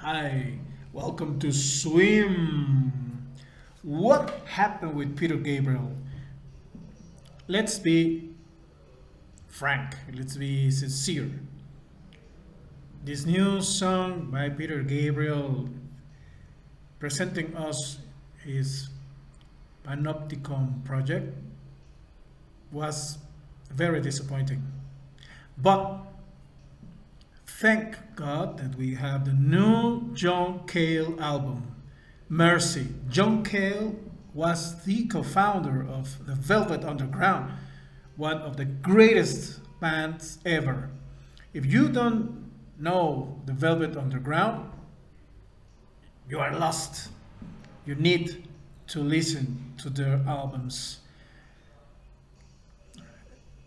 Hi, welcome to Swim. What happened with Peter Gabriel? Let's be frank, let's be sincere. This new song by Peter Gabriel presenting us his Panopticon project was very disappointing. But thank God that we have the new John Cale album, Mercy. John Cale was the co founder of the Velvet Underground, one of the greatest bands ever. If you don't know the Velvet Underground, you are lost. You need to listen to their albums.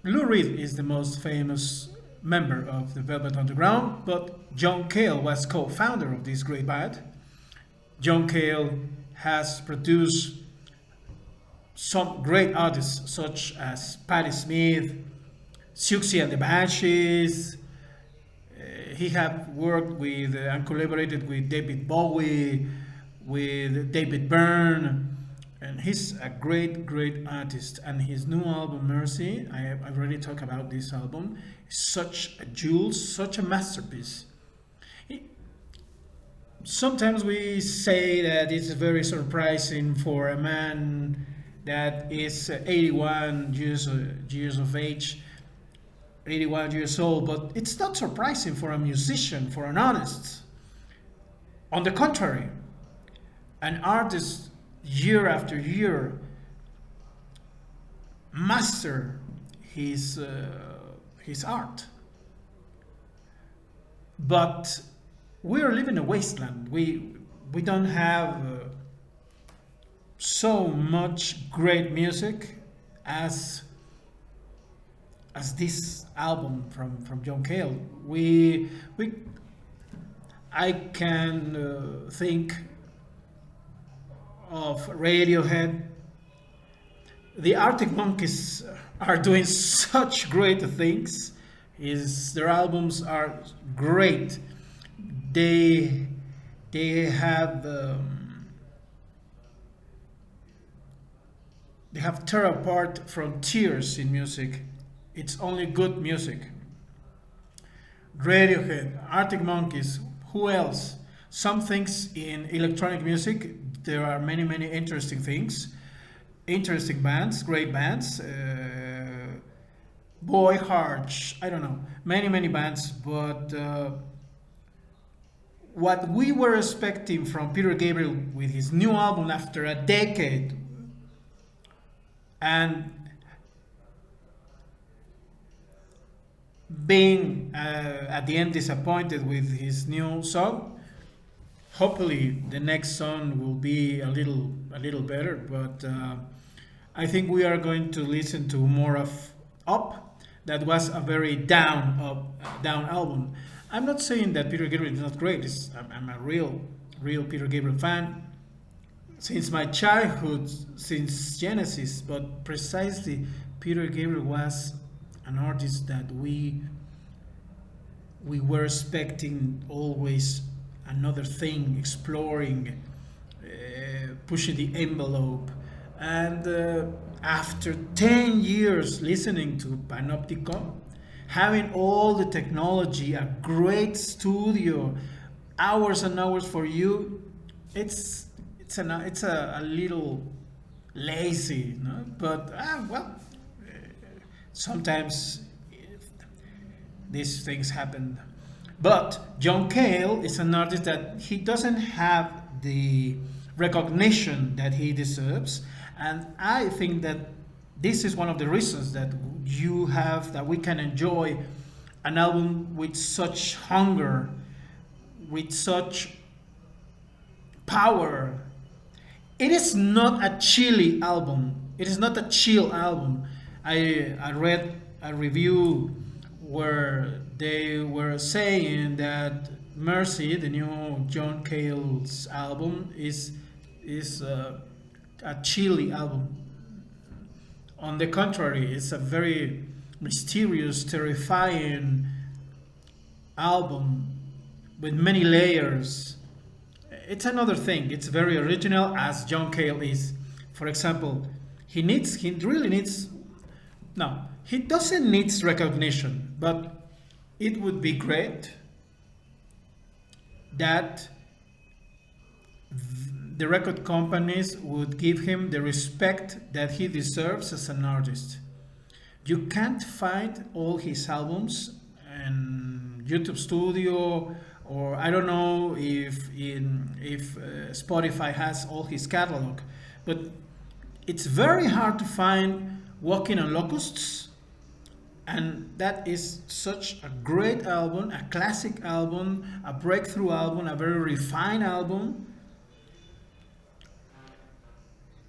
Lou Reed is the most famous member of the Velvet Underground, but John Cale was co-founder of this great band. John Cale has produced some great artists such as Patti Smith, Siouxsie and the Banshees. He have worked with and collaborated with David Bowie, with David Byrne, and he's a great artist. And his new album Mercy, I've already talked about this album, is such a jewel, such a masterpiece. Sometimes we say that it's very surprising for a man that is 81 years of age, 81 years old, but it's not surprising for a musician, for an artist. On the contrary, an artist year after year master his art. But we are living in a wasteland. We don't have so much great music as this album from John Cale. We I can think of Radiohead. The Arctic Monkeys are doing such great things. Their albums are great. They they have tear apart frontiers in music. It's only good music. Radiohead, Arctic Monkeys, who else? Some things in electronic music, there are many interesting things, interesting bands, great bands. Boy Hearts, I don't know, many bands, but what we were expecting from Peter Gabriel with his new album after a decade, and being at the end disappointed with his new song. Hopefully, the next song will be a little better. But I think we are going to listen to more of Up. That was a very down album. I'm not saying that Peter Gabriel is not great. I'm a real Peter Gabriel fan since my childhood, since Genesis. But precisely, Peter Gabriel was an artist that we were expecting always another thing, exploring, pushing the envelope. And after 10 years listening to Panopticon, having all the technology, a great studio, hours and hours for you, it's a little lazy, no? But well, sometimes these things happen. But John Cale is an artist that he doesn't have the recognition that he deserves, and I think that this is one of the reasons that we can enjoy an album with such hunger, with such power. It is not a chilly album. It is not a chill album. I read a review where they were saying that Mercy, the new John Cale's album, is a chilly album. On the contrary, it's a very mysterious, terrifying album with many layers. it's another thing. It's very original, as John Cale is. For example, he really needs, no, he doesn't need recognition, but it would be great that the record companies would give him the respect that he deserves as an artist. You can't find all his albums in YouTube Studio, or I don't know if Spotify has all his catalog, but it's very hard to find Walking on Locusts, and that is such a great album, a classic album, a breakthrough album, a very refined album.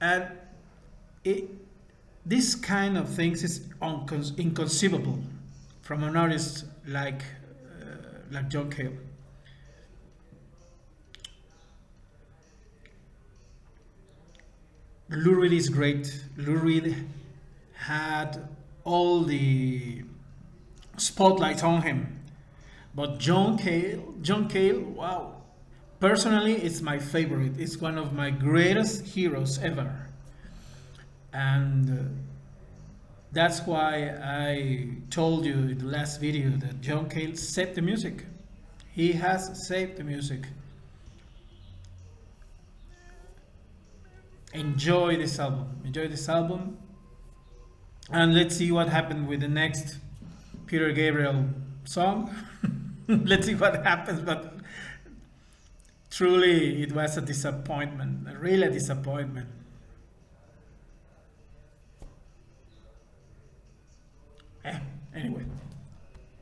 And it, this kind of things is inconceivable from an artist like John Cale. Lou Reed is great. Lou Reed had all the spotlights on him, but John Cale, wow. Personally, it's my favorite. It's one of my greatest heroes ever. And that's why I told you in the last video that John Cale saved the music. He has saved the music. Enjoy this album. Enjoy this album. And let's see what happened with the next Peter Gabriel song. Let's see what happens. But truly, it was a disappointment. A real disappointment. Anyway.